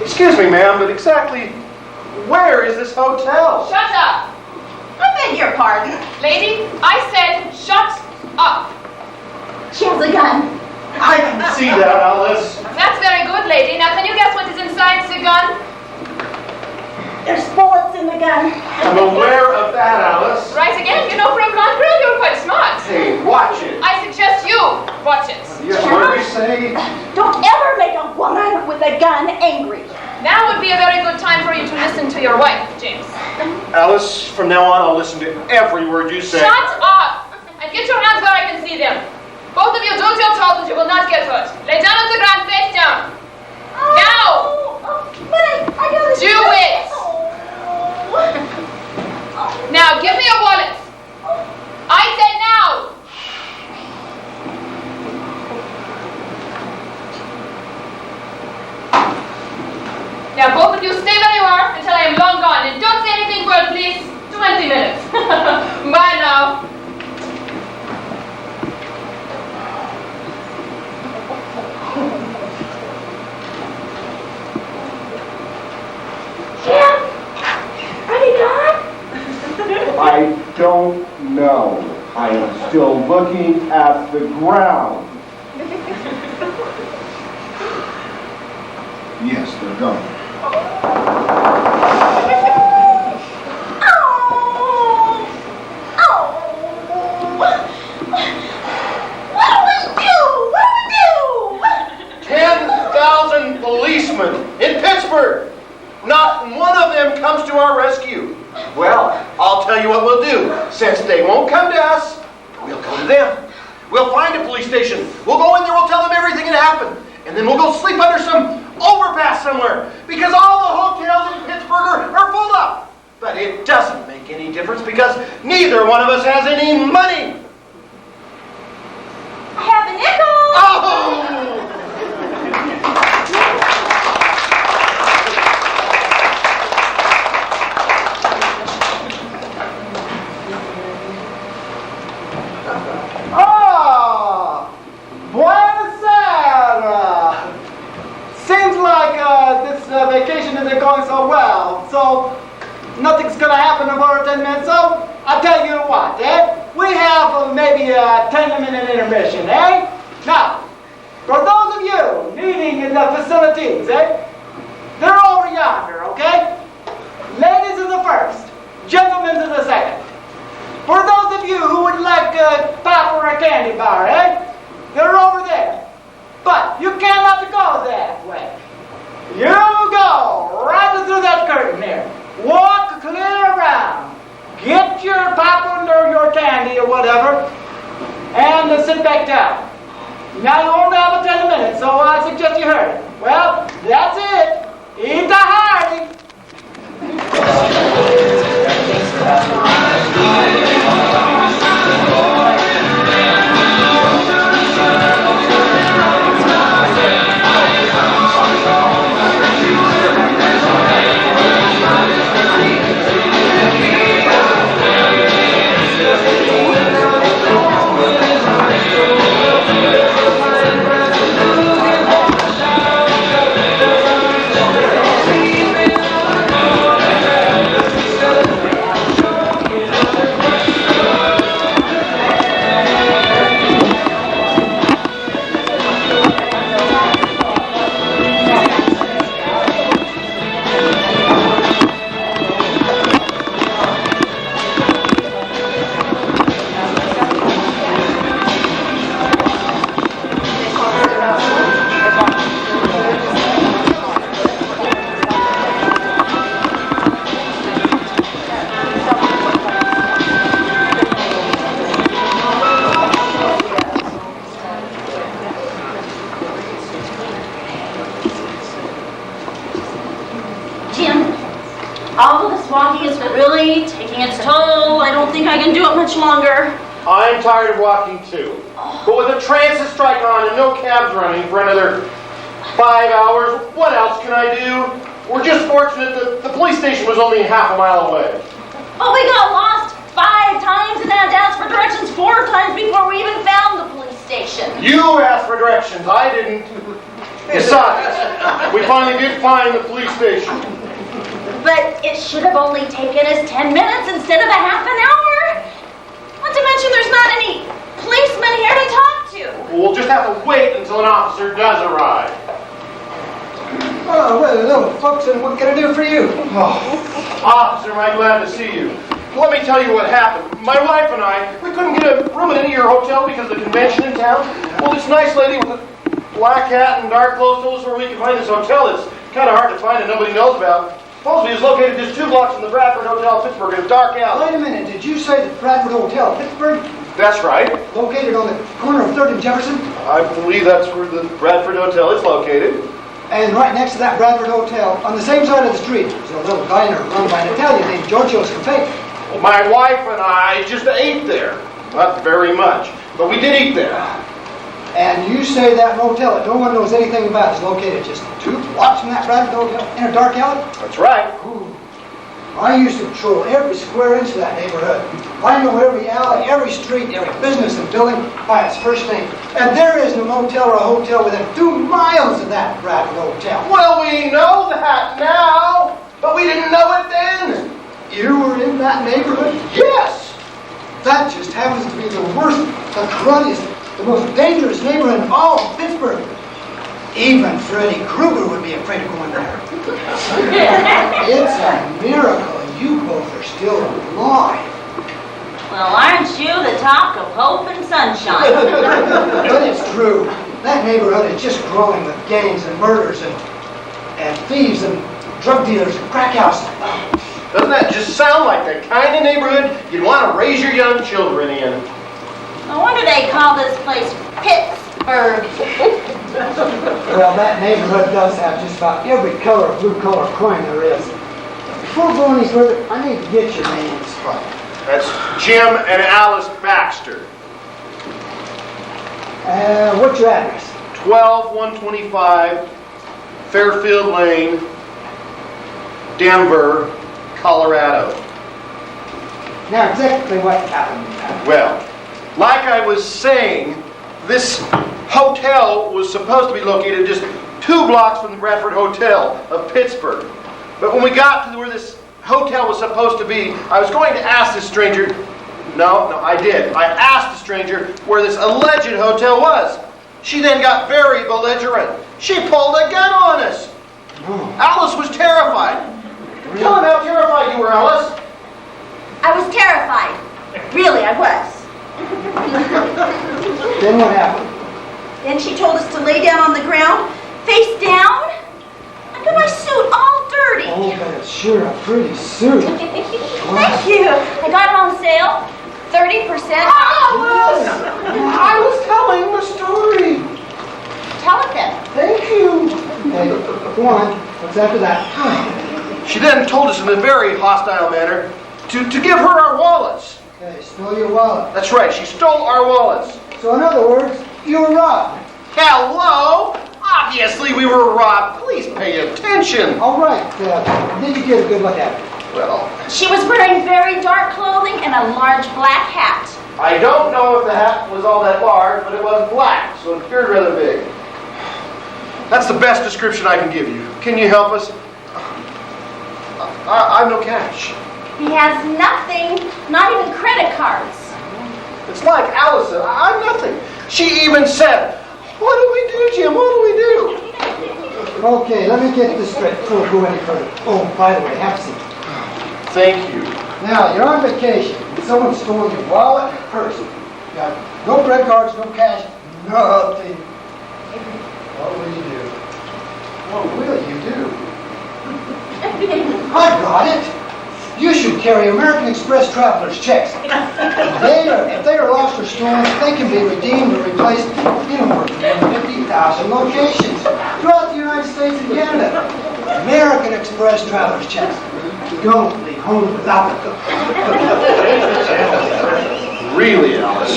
Excuse me, ma'am, but exactly where is this hotel? Shut up. I beg your pardon. Lady, I said shut up. She has a gun. I can see that, Alice. That's very good, lady. Now, can you guess what is inside the gun? There's bullets in the gun. I'm aware of that, Alice. Right again. You know, for a blonde girl, you're quite smart. Hey, watch it. I suggest you watch it. Yes, what do we say? Don't ever make a woman with a gun angry. Now would be a very good time for you to listen to your wife, James. Alice, from now on, I'll listen to every word you say. Shut up! And get your hands where I can see them. Both of you do as you're told, and you will not get hurt. Lay down on the ground, face down. Now! But I gotta Do it! Now, give me your wallet. I say now! Now, both of you stay where you are. busy minutes. Bye now. Jim, are they gone? I don't know. I am still looking at the ground. Yes, they're gone. Policemen in Pittsburgh. Not one of them comes to our rescue. Well, I'll tell you what we'll do. Since they won't come to us, we'll go to them. We'll find a police station. We'll go in there, we'll tell them everything that happened. And then we'll go sleep under some overpass somewhere. Because all the hotels in Pittsburgh are full up. But it doesn't make any difference because neither one of us has any money. I have a nickel. Oh! Seems like this vacation isn't going so well, so nothing's gonna happen in about 10 minutes, so I'll tell you what, we have maybe a 10-minute intermission, Now, for those of you needing the facilities, they're over yonder, okay? Ladies are the first, gentlemen are the second. For those of you who would like a pop or a candy bar, they're over there. But you cannot go that way. You go right through that curtain there. Walk clear around. Get your popcorn or your candy or whatever, and sit back down. Now you only have 10 minutes, so I suggest you hurry. Well, that's it. Eat the hearty. All this walking is really taking its toll. I don't think I can do it much longer. I'm tired of walking too. But with a transit strike on and no cabs running for another 5 hours, what else can I do? We're just fortunate that the police station was only half a mile away. But we got lost 5 times and had to ask for directions 4 times before we even found the police station. You asked for directions, I didn't. Besides, we finally did find the police station. But it should have only taken us 10 minutes instead of a half an hour. Not to mention there's not any policemen here to talk to. We'll just have to wait until an officer does arrive. Oh, well, hello, folks, and what can I do for you? Oh, officer, am I glad to see you. Let me tell you what happened. My wife and I, we couldn't get a room in any of your hotel because of the convention in town. Well, this nice lady with a black hat and dark clothes told us where we could find this hotel. It's kind of hard to find and nobody knows about. Supposedly it's located just 2 blocks from the Bradford Hotel, Pittsburgh, in a dark alley. Wait a minute, did you say the Bradford Hotel, Pittsburgh? That's right. Located on the corner of 3rd and Jefferson? I believe that's where the Bradford Hotel is located. And right next to that Bradford Hotel, on the same side of the street, there's a little diner run by an Italian named Giorgio's Cafe. Well, my wife and I just ate there. Not very much, but we did eat there. And you say that motel that no one knows anything about is located just 2 blocks from that Bradford Hotel in a dark alley? That's right. Ooh. I used to patrol every square inch of that neighborhood. I know every alley, every street, every business and building by its first name. And there isn't a motel or a hotel within 2 miles of that Bradford Hotel. Well, we know that now, but we didn't know it then. You were in that neighborhood? Yes. That just happens to be the worst, the cruddiest, the most dangerous neighborhood in all of Pittsburgh. Even Freddy Krueger would be afraid of going there. It's a miracle you both are still alive. Well, aren't you the talk of hope and sunshine? But it's true. That neighborhood is just growing with gangs and murders and thieves and drug dealers and crack houses. Doesn't that just sound like the kind of neighborhood you'd want to raise your young children in? No wonder they call this place Pittsburgh. Well, that neighborhood does have just about every color of blue-collar crime there is. Before going any further, I need to get your names. That's Jim and Alice Baxter. What's your address? 12125 Fairfield Lane, Denver, Colorado. Now, exactly what happened? Well, like I was saying, this hotel was supposed to be located just 2 blocks from the Bradford Hotel of Pittsburgh. But when we got to where this hotel was supposed to be, I was going to ask this stranger, no, I did. I asked the stranger where this alleged hotel was. She then got very belligerent. She pulled a gun on us. Alice was terrified. Tell him how terrified you were, Alice. I was terrified. Really, I was. Then what happened? Then she told us to lay down on the ground, face down. I got my suit all dirty. Oh, but it's sure a pretty suit. Thank you. I got it on sale. 30%. Alice! I was telling the story. Tell it then. Thank you. Hey, go on. What's after that? She then told us in a very hostile manner to give her our wallets. Okay, stole your wallet. That's right, she stole our wallets. So in other words, you were robbed. Hello? Obviously we were robbed. Please pay attention. All right. Did you get a good look at it? Well, She was wearing very dark clothing and a large black hat. I don't know if the hat was all that large, but it was black, so it appeared rather big. That's the best description I can give you. Can you help us? I've no cash. He has nothing, not even credit cards. It's like Allison. I'm nothing. She even said, "What do we do, Jim? What do we do?" Okay, let me get this straight before we go any further. Oh, by the way, have a seat. Thank you. Now, you're on vacation. Someone stole your wallet and purse. You got no credit cards, no cash, nothing. What will you do? What will you do? I got it. You should carry American Express traveler's checks. If they are lost or stolen, they can be redeemed or replaced in over 50,000 locations throughout the United States and Canada. American Express traveler's checks. Don't leave home without them. Really, Alice?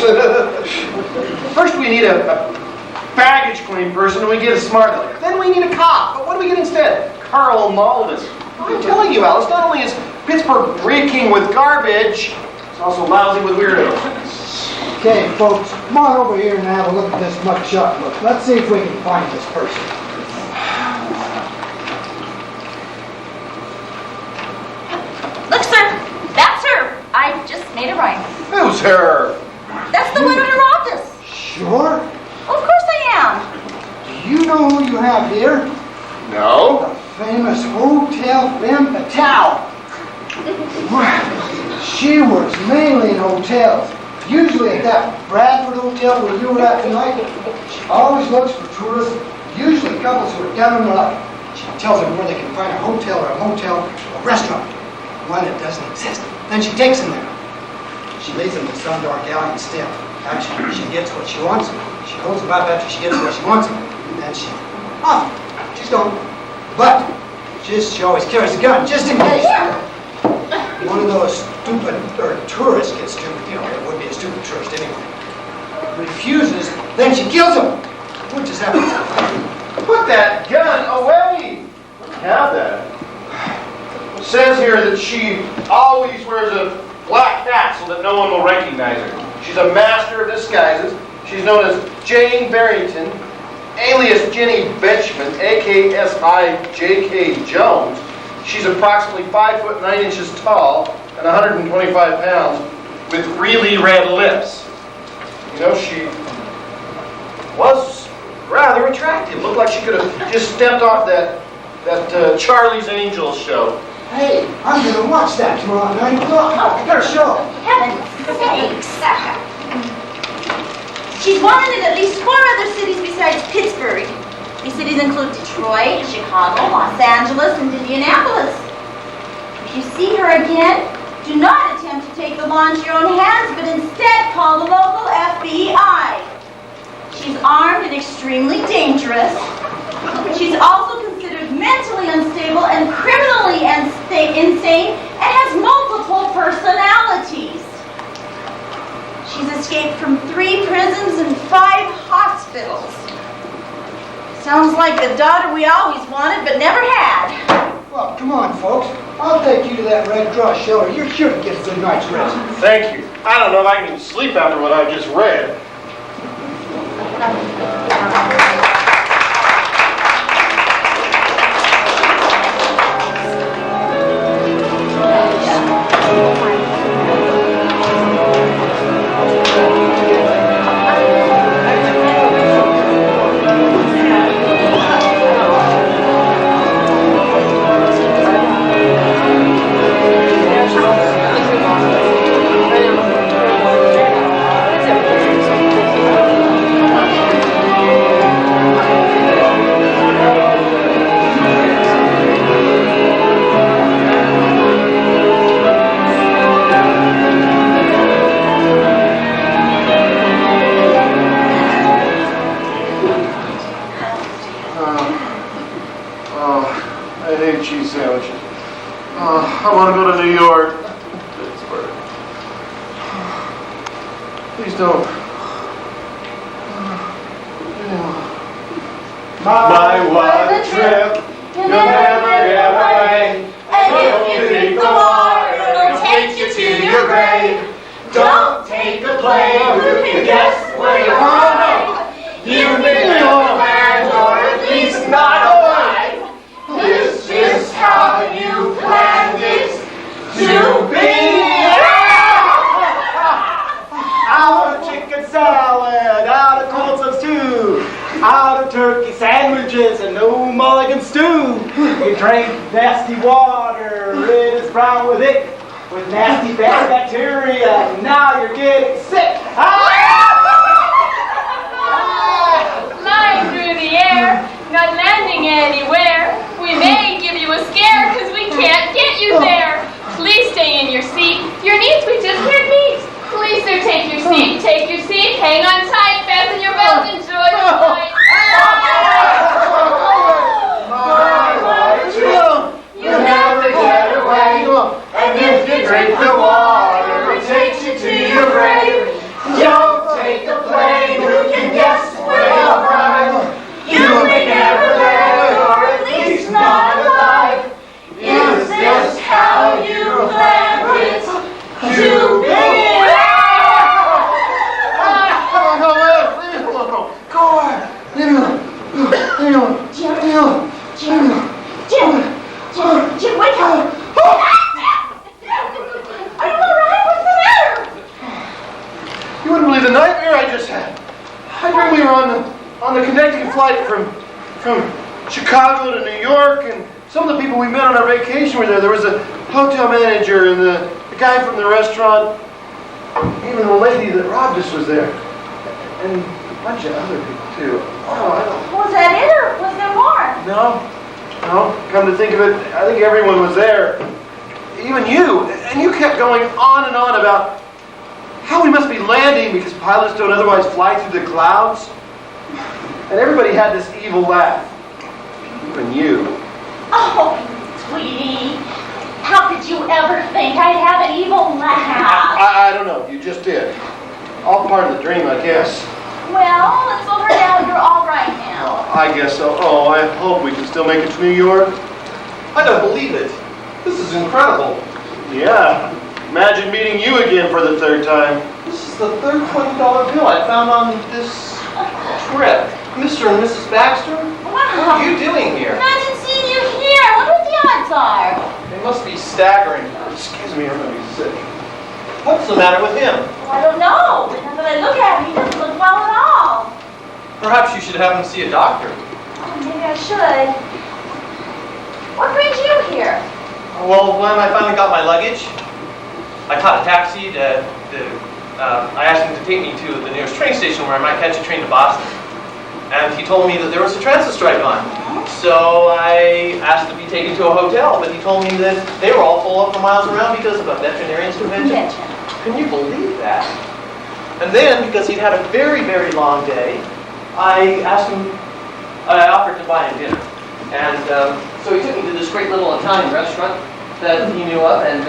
First we need a baggage claim person and we get a smart aleck. Then we need a cop. But what do we get instead? Carl Malden. I'm telling you, Alice, not only is Pittsburgh reeking with garbage, it's also lousy with weirdos. Okay, folks, come on over here and have a look at this mugshot book. Let's see if we can find this person. Look, sir, that's her. I just made it right. Who's her? That's the woman who robbed us. Sure? Well, of course I am. Do you know who you have here? No. The famous Hotel Femme Fatale. Well, she works mainly in hotels. Usually at that Bradford Hotel where you were at tonight. She always looks for tourists, usually couples who are down on their luck. She tells them where they can find a hotel or a motel or a restaurant, one that doesn't exist. Then she takes them there. She leads them to some dark alley instead. Actually, she gets what she wants. She holds them up after she gets what she wants. And then she's gone. But she always carries a gun, just in case. One of those stupid tourists gets to, it would be a stupid tourist anyway. Refuses, then she kills him. What just happened? Put that gun away. Have that. says here that she always wears a black hat so that no one will recognize her. She's a master of disguises. She's known as Jane Barrington, alias Jenny Benchman, AKSI JK Jones. She's approximately 5 foot 9 inches tall and 125 pounds with really red lips. You know, she was rather attractive. Looked like she could have just stepped off that Charlie's Angels show. Hey, I'm gonna watch that tomorrow night. Look, her show. Heaven's sakes. She's wanted in at least 4 other cities besides Pittsburgh. These cities include Detroit, Chicago, Los Angeles, and Indianapolis. If you see her again, do not attempt to take the law into your own hands, but instead call the local FBI. She's armed and extremely dangerous. She's also considered mentally unstable and criminally insane and has multiple personalities. She's escaped from 3 prisons and 5 hospitals. Sounds like the daughter we always wanted but never had. Well, come on, folks. I'll take you to that Red Cross shelter. You're sure to get a good night's rest. Thank you. I don't know if I can even sleep after what I just read. I hate cheese sandwiches. I want to go to New York. Pittsburgh. Please don't. My wild trip, you'll never get away. And if you drink the water, it'll take you to your grave. Don't take the plane, who can guess where you're going? You've been in the land, or at least not alive. This is how you planned it to be. Out of chicken salad, out of cold soup stew, out of turkey sandwiches and no mulligan stew. You drank nasty water, red is brown with it, with nasty bad bacteria, and now you're getting sick. Flying through the air, not landing anywhere. We may give you a scare because we can't get you there. Please stay in your seat. Your needs we just can't meet. Please do take your seat. Take your seat. Hang on tight. Fasten your belt. Enjoy the flight. You never get away. And if you drink the water, it takes you to your grave. Don't take a plane. Who can guess where you'll run? You may never live, or at least not alive. Is this how you planned it to be? Jim, wake up! Are you alright? What's the matter? You wouldn't believe the nightmare I just had. I dreamt we were on the connecting flight from Chicago to New York, and some of the people we met on our vacation were there. There was a hotel manager and the guy from the restaurant. Even the lady that robbed us was there. And a bunch of other people too. Oh, I don't. Was that it, or was there more? No. Come to think of it, I think everyone was there. Even you. And you kept going on and on about how we must be landing because pilots don't otherwise fly through the clouds. And everybody had this evil laugh. Even you. Oh, sweetie. How could you ever think I'd have an evil laugh? I don't know. You just did. All part of the dream, I guess. Well, let's go her down. You're all right now. I guess so. Oh, I hope we can still make it to New York. I don't believe it. This is incredible. Yeah. Imagine meeting you again for the third time. This is the third $20 bill I found on this trip. Mr. and Mrs. Baxter, what are you doing here? Imagine seeing you here. I wonder what the odds are. They must be staggering. Excuse me, I'm gonna be sick. What's the matter with him? Well, I don't know. But now that I look at him, he doesn't look well at all. Perhaps you should have him see a doctor. Oh, maybe I should. What brings you here? Well, when I finally got my luggage, I caught a taxi I asked him to take me to the nearest train station where I might catch a train to Boston. And he told me that there was a transit strike on. So I asked to be taken to a hotel, but he told me that they were all full up for miles around because of a veterinarian's convention. Can you believe that? And then, because he'd had a very, very long day, I offered to buy him dinner. And so he took me to this great little Italian restaurant that he knew of, and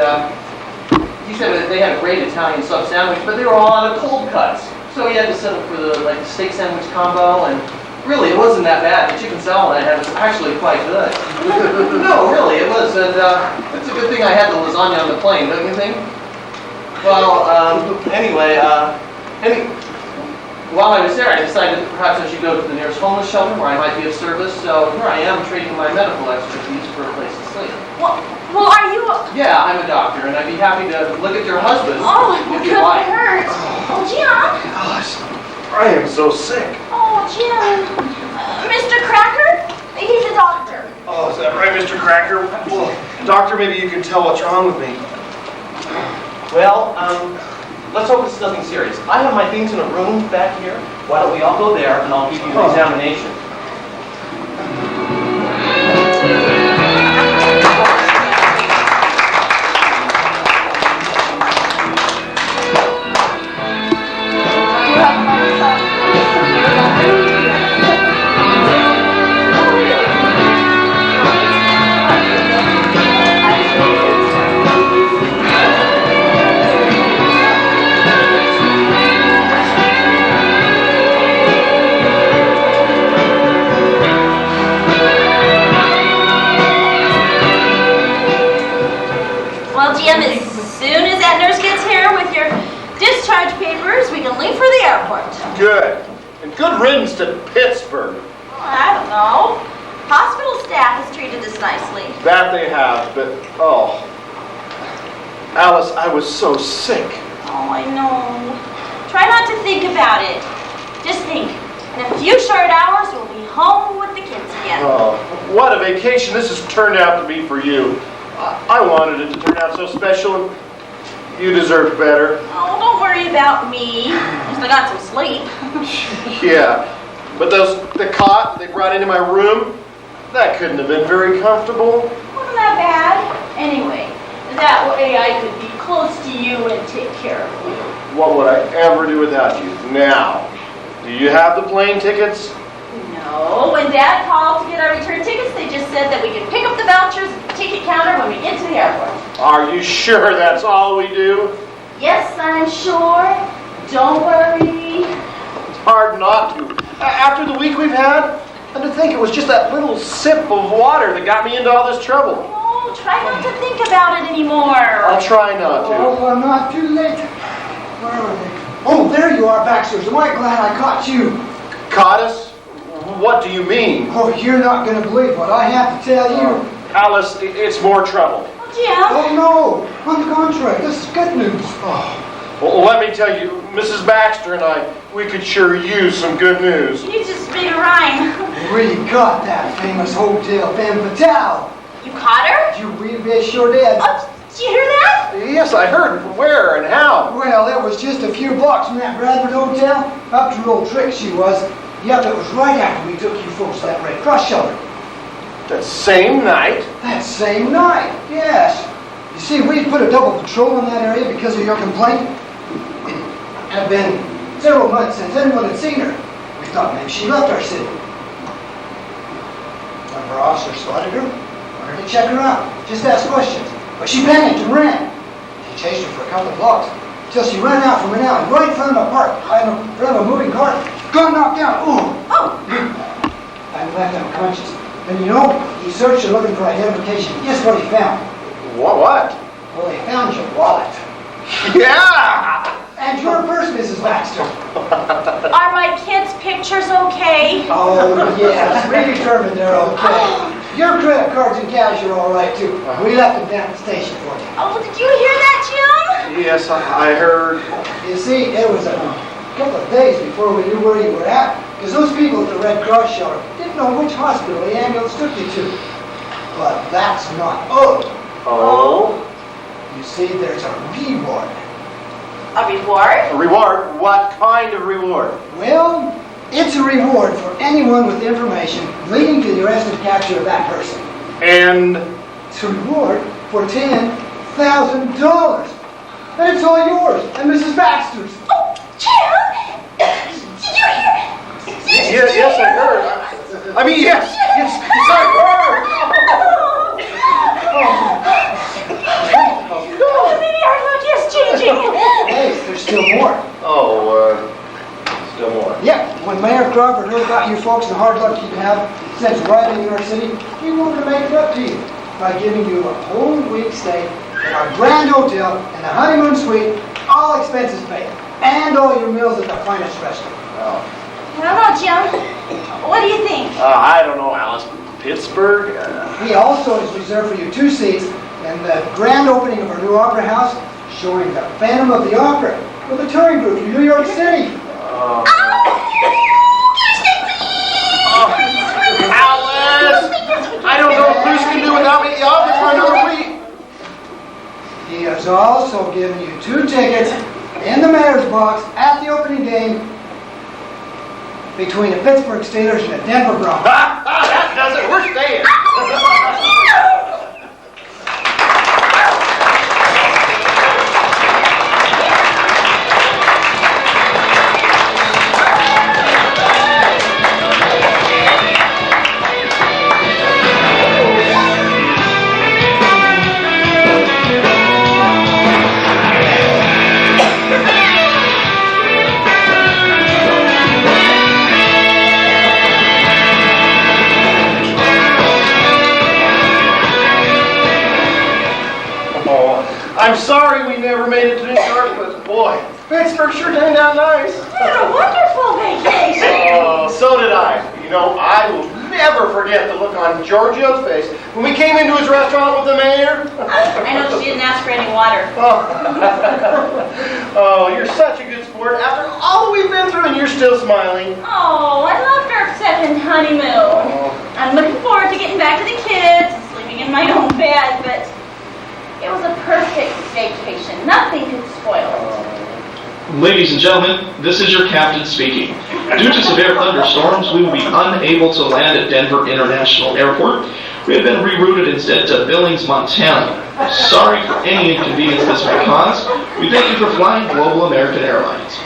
he said that they had a great Italian sub sandwich, but they were all out of cold cuts. So he had to settle for the steak sandwich combo, and really it wasn't that bad. The chicken salad I had was actually quite good. No, really, it was, and it's a good thing I had the lasagna on the plane, don't you think? Well, anyway, while I was there, I decided that perhaps I should go to the nearest homeless shelter where I might be of service. So here I am trading my medical expertise for a place to sleep. Well, are you Yeah, I'm a doctor, and I'd be happy to look at your husband Oh, if it you like. hurts. Oh, Jim. Gosh, I am so sick. Oh, Jim. Mr. Cracker? He's a doctor. Oh, is that right, Mr. Cracker? Well, doctor, maybe you can tell what's wrong with me. Well, let's hope it's nothing serious. I have my things in a room back here. Why don't we all go there, and I'll give you an examination. Well, Jim, as soon as that nurse gets here with your discharge papers, we can leave for the airport. Good. And good riddance to Pittsburgh. Oh, I don't know. Hospital staff has treated us nicely. That they have, but, oh. Alice, I was so sick. Oh, I know. Try not to think about it. Just think, in a few short hours, we'll be home with the kids again. Oh, what a vacation this has turned out to be for you. I wanted it to turn out so special, and you deserve better. Oh, don't worry about me. At least I got some sleep. Yeah, but the cot they brought into my room, that couldn't have been very comfortable. Wasn't that bad? Anyway, that way I could be close to you and take care of you. What would I ever do without you? Now, do you have the plane tickets? No, when Dad called to get our return tickets, they just said that we could pick up the vouchers at the ticket counter when we get to the airport. Are you sure that's all we do? Yes, I'm sure. Don't worry. It's hard not to. After the week we've had, and to think it was just that little sip of water that got me into all this trouble. Oh, try not to think about it anymore. I'll try not to. Oh, I'm not too late. Where are they? Oh, there you are, Baxter. Am I glad I caught you? Caught us? What do you mean? Oh, you're not going to believe what I have to tell you. Alice, it's more trouble. Oh, Jim. Oh, no. On the contrary, this is good news. Well, let me tell you, Mrs. Baxter and I, we could sure use some good news. You just made a rhyme. We got that famous hotel femme fatale. You caught her? We sure did. Oh, did you hear that? Yes, I heard. Where and how? Well, it was just a few blocks from that Bradford Hotel. Up to her old trick she was. Yep, it was right after we took you folks to that Red Cross shelter. That same night? That same night, yes. You see, we put a double patrol in that area because of your complaint. It had been several months since anyone had seen her. We thought maybe she left our city. One of our officers spotted her, wanted to check her out, just ask questions. But she panicked and ran. She chased her for a couple of blocks until she ran out from an alley right in front of a park, in front of a moving car. Got knocked down. Oh! I left unconscious. And you know, he searched her looking for identification. Guess what he found? What? Well, they found your wallet. Yeah! And your purse, Mrs. Baxter. Are my kids' pictures okay? Oh, yes, we determined they're okay. Your credit cards and cash are all right, too. We left them down at the station for you. Oh, did you hear that, Jim? Yes, I heard. You see, it was a couple of days before we knew where you were at, because those people at the Red Cross shelter didn't know which hospital the ambulance took you to. But that's not all. Oh? You see, there's a reward. A reward? A reward? What kind of reward? Well, it's a reward for anyone with information leading to the arrest and capture of that person. And It's a reward for $10,000. And it's all yours and Mrs. Baxter's. Oh, Jim! Did you hear? yes, I heard. I mean, yes, I heard. Oh, maybe our luck is changing. Hey, there's still more. Still more. Yeah, when Mayor Crawford heard about you folks and the hard luck you've had since arriving in our city, he wanted to make it up to you by giving you a whole week stay in our grand hotel and the honeymoon suite, all expenses paid, and all your meals at the finest restaurant. I don't know, Jim. What do you think? I don't know, Alice. Pittsburgh? He also has reserved for you 2 seats in the grand opening of our new opera house, showing the Phantom of the Opera with a touring group from New York City. Alice! I don't know if Bruce can do without me. I'll be for another week. He has also given you 2 tickets in the mayor's box at the opening game between the Pittsburgh Steelers and the Denver Broncos. That does it. We're staying. I'm sorry we never made it to New York, but boy, Pittsburgh sure turned out nice. You had a wonderful vacation. Oh, so did I. You know, I will never forget the look on Giorgio's face when we came into his restaurant with the mayor. I know she didn't ask for any water. Oh, you're such a good sport. After all that we've been through, and you're still smiling. Oh, I loved our second honeymoon. I'm looking forward to getting back to the kids, sleeping in my own bed, but it was a perfect vacation. Nothing could spoil it. Ladies and gentlemen, this is your captain speaking. Due to severe thunderstorms, we will be unable to land at Denver International Airport. We have been rerouted instead to Billings, Montana. Sorry for any inconvenience this may cause. We thank you for flying Global American Airlines.